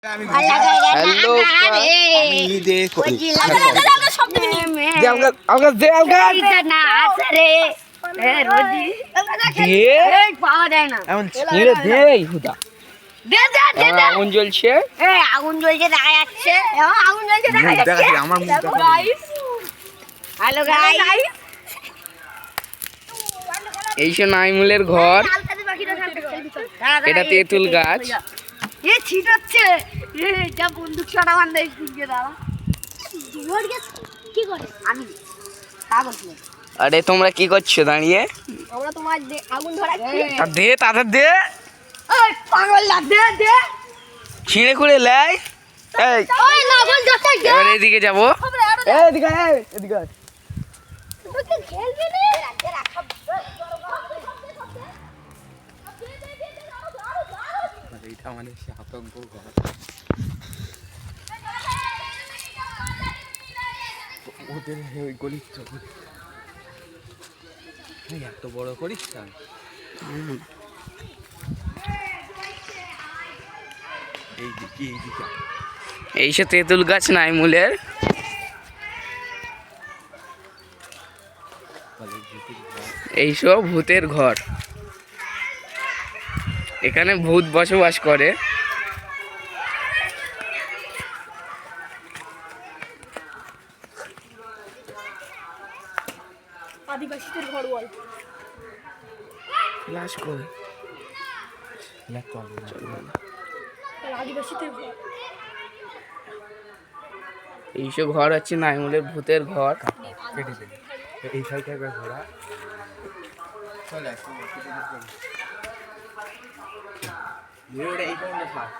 Hello আগুন জ্বলছে, আগুন জ্বলছে দেখা যাচ্ছে, আগুন জ্বলছে দেখা যাচ্ছে। হ্যালো গাইস, এই সে নাইমুলের ঘর। এটা তেঁতুল গাছ। এ ছিটাচ্ছে, যা বন্দুক ছড়া বান্ধা স্কুলকে দাঁড়া কি করে আমি আরে তোমরা কি করছো দাঁড়িয়ে? আমরা তোমার আগুন ধরাচ্ছি। দে তাদের দে, ওই পাগল না, দে দে ছিঁড়ে খুঁড়ে লাই। এই ওই আগুন ধরতে দে। এবার এদিকে যাবো। এদিকে এদিকে তুই কি খেলবি না? এইটা আমাদের সে আতঙ্ক ঘর। ওদের ওই গলির চোখ এত বড় করিস এইদিকে এইদিকে এই সে তেঁতুল গাছ নাইমুলের। এইসব ভূতের ঘর। এখানে ভূত বসবাস করে। আদিবাসীদের ঘর বল। লাশ কই? আদিবাসীদের ঘর। এইসব ঘর হচ্ছে নাইমুলের ভূতের ঘর। কেটে দেবে এই সাইডে একবার ঘোরা চলে আসছে এই পর্যন্ত থাক।